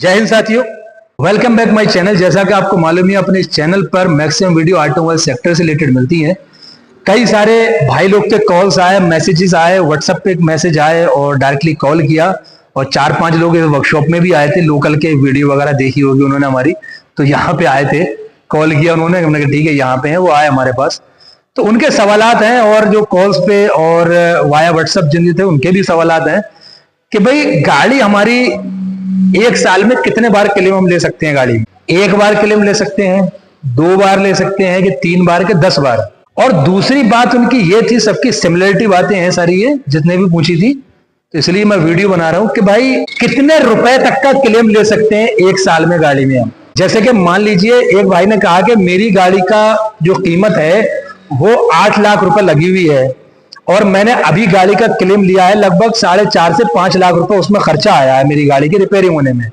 जय हिंद साथियों, welcome back my channel. जैसा कि आपको मालूम है, अपने इस चैनल पर मैक्सिमम वीडियो ऑटोमोबाइल सेक्टर से रिलेटेड मिलती है। कई सारे भाई लोग के कॉल्स आए, मैसेजेस आए, व्हाट्सएप पे एक मैसेज आए और डायरेक्टली कॉल किया। और 4-5 लोग वर्कशॉप में भी आए थे, लोकल के वीडियो वगैरह देखी होगी उन्होंने हमारी, तो यहाँ पे आए थे, कॉल किया उन्होंने, हमने कहा ठीक है यहाँ पे हैं, वो आए हमारे पास। तो उनके सवालात हैं और जो कॉल्स पे और वाया व्हाट्सएप जिन थे उनके भी सवालात हैं कि भाई गाड़ी हमारी एक साल में कितने बार क्लेम हम ले सकते हैं। गाड़ी एक बार क्लेम ले सकते हैं, 2 बार ले सकते हैं कि 3 बार के 10 बार। और दूसरी बात उनकी ये थी, सबकी सिमिलरिटी बातें हैं सारी, ये जितने भी पूछी थी, तो इसलिए मैं वीडियो बना रहा हूं कि भाई कितने रुपए तक का क्लेम ले सकते हैं एक साल में गाड़ी में हम। जैसे कि मान लीजिए एक भाई ने कहा कि मेरी गाड़ी का जो कीमत है वो 8 लाख रुपए लगी हुई है और मैंने अभी गाड़ी का क्लेम लिया है, लगभग 4.5 से 5 लाख रुपए उसमें खर्चा आया है मेरी गाड़ी की रिपेयरिंग होने में।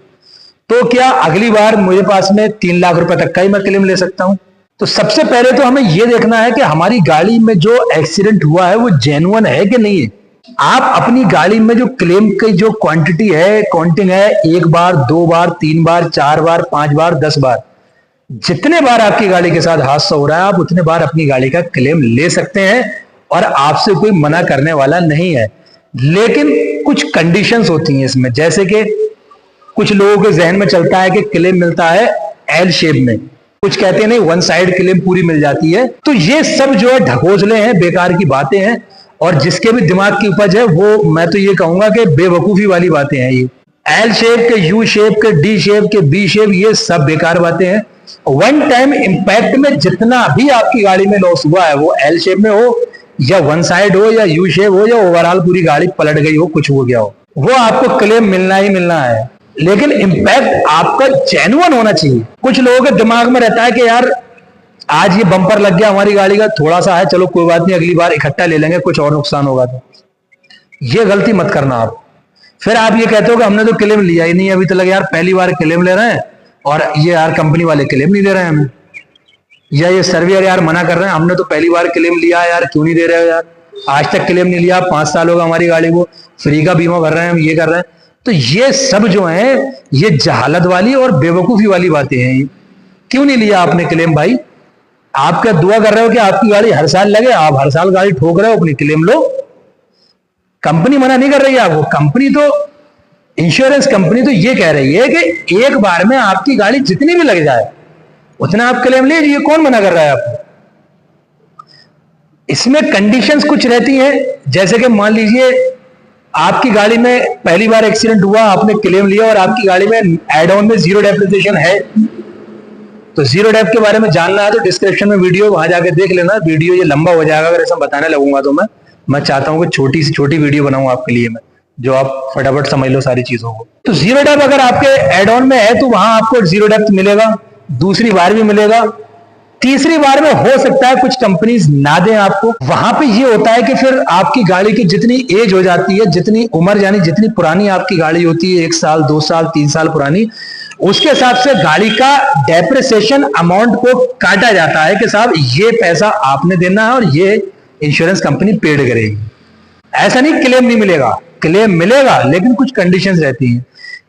तो क्या अगली बार मेरे पास में 3 लाख रुपए तक का ही मैं क्लेम ले सकता हूं? तो सबसे पहले तो हमें यह देखना है कि हमारी गाड़ी में जो एक्सीडेंट हुआ है वो जेन्युइन है कि नहीं है। आप अपनी गाड़ी में जो क्लेम की जो क्वांटिटी है, काउंटिंग है, 1 बार, 2 बार, 3 बार, 4 बार, 5 बार, 10 बार, जितने बार आपकी गाड़ी के साथ हादसा हो रहा है आप उतने बार अपनी गाड़ी का क्लेम ले सकते हैं और आपसे कोई मना करने वाला नहीं है। लेकिन कुछ कंडीशंस होती हैं इसमें, जैसे कि कुछ लोगों के जहन में चलता है कि क्लेम मिलता है एल शेप में, कुछ कहते हैं नहीं 1 साइड क्लेम पूरी मिल जाती है। तो ये सब जो है ढकोसले हैं, बेकार की बातें हैं और जिसके भी दिमाग की उपज है वो, मैं तो ये कहूंगा कि बेवकूफी वाली बातें हैं। ये एल शेप के, यू शेप के, डी शेप के, बी शेप, ये सब बेकार बातें हैं। वन टाइम इंपैक्ट में जितना भी आपकी गाड़ी में लॉस हुआ है, वो एल शेप में हो या 1 साइड हो या यू शेप हो या ओवरऑल पूरी गाड़ी पलट गई हो, कुछ हो गया हो, वो आपको क्लेम मिलना ही मिलना है। लेकिन इंपैक्ट आपका जेन्युइन होना चाहिए। कुछ लोगों के दिमाग में रहता है कि यार आज ये बम्पर लग गया हमारी गाड़ी का, थोड़ा सा है, चलो कोई बात नहीं, अगली बार इकट्ठा ले लेंगे, कुछ और नुकसान होगा तो। ये गलती मत करना आप। फिर आप ये कहते हो कि हमने तो क्लेम लिया ही नहीं अभी तक, यार पहली बार क्लेम ले रहे हैं और ये यार कंपनी वाले क्लेम नहीं दे रहे हैं हमें, या ये सर्वियर यार मना कर रहे हैं, हमने तो पहली बार क्लेम लिया यार, क्यों नहीं दे रहे हो यार, आज तक क्लेम नहीं लिया, 5 साल होगा हमारी गाड़ी को, फ्री का बीमा भर रहे हैं हम, ये कर रहे हैं। तो ये सब जो है ये जहालत वाली और बेवकूफी वाली बातें हैं। क्यों नहीं लिया आपने क्लेम भाई? आप क्या दुआ कर रहे हो कि आपकी गाड़ी हर साल लगे? आप हर साल गाड़ी ठोक रहे हो, अपनी क्लेम लो। कंपनी मना नहीं कर रही है आपको, कंपनी तो, इंश्योरेंस कंपनी तो ये कह रही है कि एक बार में आपकी गाड़ी जितनी भी लग जाए उतना आप क्लेम लीजिए, कौन मना कर रहा है आपको? इसमें कंडीशंस कुछ रहती हैं, जैसे कि मान लीजिए आपकी गाड़ी में पहली बार एक्सीडेंट हुआ, आपने क्लेम लिया और आपकी गाड़ी में एड ऑन में 0 डेप्रिसिएशन है। तो 0 डेप के बारे में जानना है तो डिस्क्रिप्शन में वीडियो, वहां जाके देख लेना। वीडियो ये लंबा हो जाएगा अगर ऐसा बताने लगूंगा तो। मैं चाहता हूं कि छोटी से छोटी वीडियो बनाऊं आपके लिए मैं, जो आप फटाफट समझ लो सारी चीजों को। तो 0 डेप अगर आपके एड ऑन में है तो वहां आपको 0 डेप मिलेगा, दूसरी बार भी मिलेगा, तीसरी बार में हो सकता है कुछ कंपनीज ना दें आपको। वहां पे ये होता है कि फिर आपकी गाड़ी की जितनी एज हो जाती है, जितनी उम्र, यानी जितनी पुरानी आपकी गाड़ी होती है, 1 साल, 2 साल, 3 साल पुरानी, उसके हिसाब से गाड़ी का डेप्रिसिएशन अमाउंट को काटा जाता है कि साहब ये पैसा आपने देना है और ये इंश्योरेंस कंपनी पेड करेगी। ऐसा नहीं क्लेम नहीं मिलेगा, क्लेम मिलेगा, लेकिन कुछ कंडीशंस रहती हैं।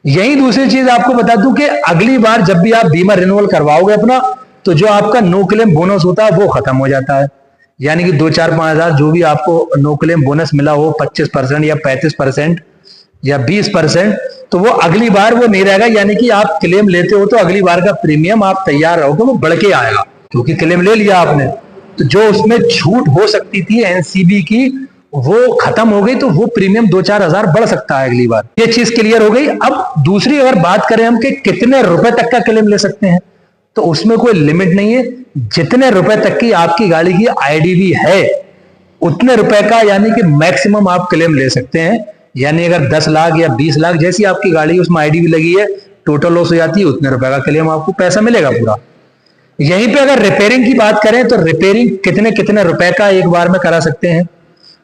यही दूसरी चीज आपको बता दूं कि अगली बार जब भी आप बीमा रिन्यूअल करवाओगे अपना, तो जो आपका नो क्लेम बोनस होता है वो खत्म हो जाता है। यानी कि 2, 4, 5 हजार जो भी आपको नो क्लेम बोनस मिला हो, 25% या 35% या 20%, तो वो अगली बार वो नहीं रहेगा। यानी कि आप क्लेम लेते हो तो अगली बार का प्रीमियम आप तैयार रहोगे, वो बढ़ के आएगा, क्योंकि क्लेम ले लिया आपने। तो जो उसमें छूट हो सकती थी एनसीबी की, वो खत्म हो गई, तो वो प्रीमियम 2-4 हजार बढ़ सकता है अगली बार। ये चीज क्लियर हो गई। अब दूसरी अगर बात करें हम कि कितने रुपए तक का क्लेम ले सकते हैं, तो उसमें कोई लिमिट नहीं है। जितने रुपए तक की आपकी गाड़ी की आईडीवी है उतने रुपए का, यानी कि मैक्सिमम आप क्लेम ले सकते हैं। यानी अगर 10 लाख या 20 लाख जैसी आपकी गाड़ी उसमें आईडीवी लगी है, टोटल लॉस हो जाती है, उतने रुपए का क्लेम आपको पैसा मिलेगा पूरा। यहीं पे अगर रिपेयरिंग की बात करें तो रिपेयरिंग कितने कितने रुपए का एक बार में करा सकते हैं।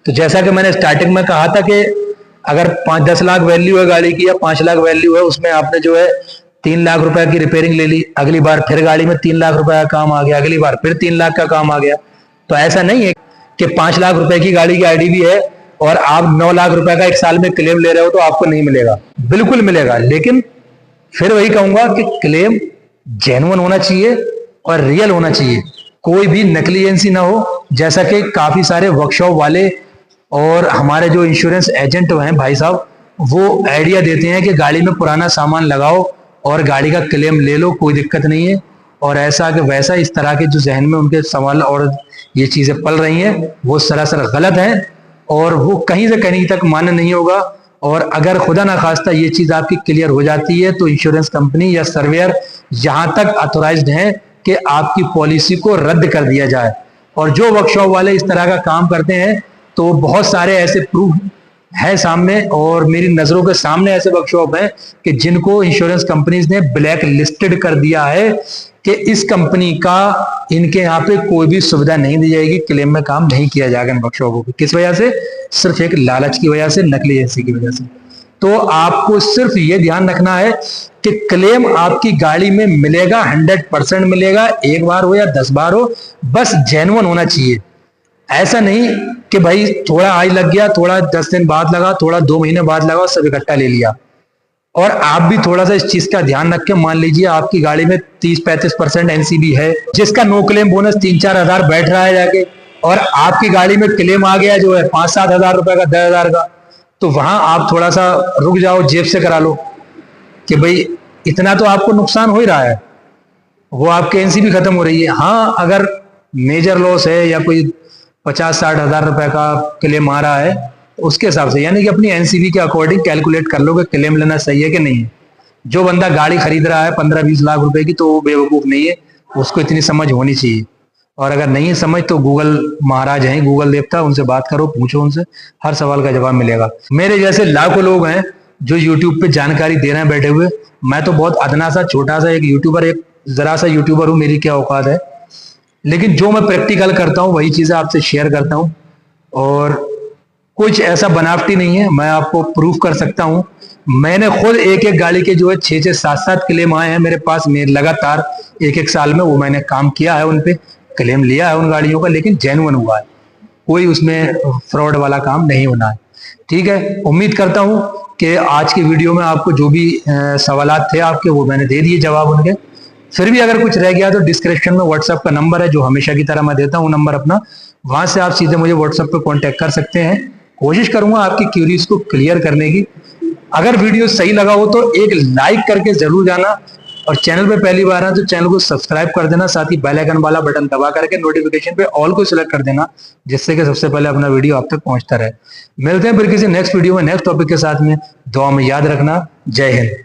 तो जैसा कि मैंने स्टार्टिंग में कहा था कि अगर 5-10 लाख वैल्यू है गाड़ी की या 5 लाख वैल्यू है, उसमें आपने जो है 3 लाख रुपए की रिपेयरिंग ले ली, अगली बार फिर गाड़ी में 3 लाख रुपए का काम आ गया, अगली बार फिर 3 लाख का काम आ गया। तो ऐसा नहीं है कि 5 लाख रुपए की गाड़ी की आईडीवी है और आप 9 लाख रुपए का एक साल में क्लेम ले रहे हो तो आपको नहीं मिलेगा, बिल्कुल मिलेगा। लेकिन फिर वही कहूंगा कि क्लेम जेन्युइन होना चाहिए और रियल होना चाहिए, कोई भी नकली एजेंसी ना हो। जैसा कि काफी सारे वर्कशॉप वाले और हमारे जो इंश्योरेंस एजेंट हैं भाई साहब, वो आइडिया देते हैं कि गाड़ी में पुराना सामान लगाओ और गाड़ी का क्लेम ले लो, कोई दिक्कत नहीं है, और ऐसा कि वैसा। इस तरह के जो जहन में उनके सवाल और ये चीजें पल रही हैं, वो सरासर गलत हैं और वो कहीं से कहीं तक मान्य नहीं होगा। और अगर खुदा ना खास्ता ये चीज आपकी क्लियर हो जाती है तो इंश्योरेंस कंपनी या सर्वेयर यहां तक ऑथोराइज्ड है कि आपकी पॉलिसी को रद्द कर दिया जाए। और जो वर्कशॉप वाले इस तरह का काम करते हैं तो बहुत सारे ऐसे प्रूफ है सामने, और मेरी नजरों के सामने ऐसे वर्कशॉप हैं कि जिनको इंश्योरेंस कंपनीज ने ब्लैक लिस्टेड कर दिया है कि इस कंपनी का इनके यहाँ पे कोई भी सुविधा नहीं दी जाएगी, क्लेम में काम नहीं किया जाएगा इन वर्कशॉपों को। किस वजह से? सिर्फ एक लालच की वजह से, नकली एजेंसी की वजह से। तो आपको सिर्फ ये ध्यान रखना है कि क्लेम आपकी गाड़ी में मिलेगा, 100% मिलेगा, एक बार हो या 10 बार हो, बस जेन्युइन होना चाहिए। ऐसा नहीं कि भाई थोड़ा आज लग गया, थोड़ा 10 दिन बाद लगा, थोड़ा 2 महीने बाद लगा, सब इकट्ठा ले लिया। और आप भी थोड़ा सा इस चीज का ध्यान रख के, मान लीजिए आपकी गाड़ी में 30-35% एनसीबी है, जिसका नो क्लेम बोनस 3-4 हजार बैठ रहा है जाके, और आपकी गाड़ी में क्लेम आ गया जो है 5-7 हजार रुपए का, 10 हजार का, तो वहां आप थोड़ा सा रुक जाओ, जेब से करा लो कि भाई इतना तो आपको नुकसान हो ही रहा है, वो आपके एनसीबी खत्म हो रही है। हाँ, अगर मेजर लॉस है या कोई 50-60 हजार रुपए का क्लेम आ रहा है, उसके हिसाब से, यानी कि अपनी एनसीबी के अकॉर्डिंग कैलकुलेट कर लो कि क्लेम लेना सही है कि नहीं है। जो बंदा गाड़ी खरीद रहा है 15-20 लाख रुपए की, तो वो बेवकूफ नहीं है, उसको इतनी समझ होनी चाहिए। और अगर नहीं है समझ तो गूगल महाराज हैं, गूगल देवता, उनसे बात करो, पूछो उनसे, हर सवाल का जवाब मिलेगा। मेरे जैसे लाखों लोग हैं जो यूट्यूब पे जानकारी दे रहे हैं बैठे हुए। मैं तो बहुत अदना सा छोटा सा एक यूट्यूबर, एक जरा सा यूट्यूबर हूँ, मेरी क्या औकात है, लेकिन जो मैं प्रैक्टिकल करता हूँ वही चीजें आपसे शेयर करता हूँ। और कुछ ऐसा बनावटी नहीं है, मैं आपको प्रूफ कर सकता हूँ। मैंने खुद एक गाड़ी के जो है 6-7 क्लेम आए हैं मेरे पास, मेरे लगातार 1 साल में, वो मैंने काम किया है, उन पे क्लेम लिया है उन गाड़ियों का, लेकिन जेन्युइन हुआ है, कोई उसमें फ्रॉड वाला काम नहीं होना है। ठीक है, उम्मीद करता हूँ कि आज की वीडियो में आपको जो भी सवालात थे आपके, वो मैंने दे दिए जवाब उनके। फिर भी अगर कुछ रह गया तो डिस्क्रिप्शन में व्हाट्सएप का नंबर है, जो हमेशा की तरह मैं देता हूँ नंबर अपना, वहां से आप सीधे मुझे व्हाट्सएप पे कांटेक्ट कर सकते हैं। कोशिश करूंगा आपकी क्यूरीज को क्लियर करने की। अगर वीडियो सही लगा हो तो एक लाइक करके जरूर जाना, और चैनल पे पहली बार है तो चैनल को सब्सक्राइब कर देना, साथ ही बेल आइकन वाला बटन दबा करके नोटिफिकेशन पे ऑल को सिलेक्ट कर देना, जिससे कि सबसे पहले अपना वीडियो आप तक पहुंचता रहे। मिलते हैं फिर किसी नेक्स्ट वीडियो में नेक्स्ट टॉपिक के साथ में। दुआ में याद रखना। जय हिंद।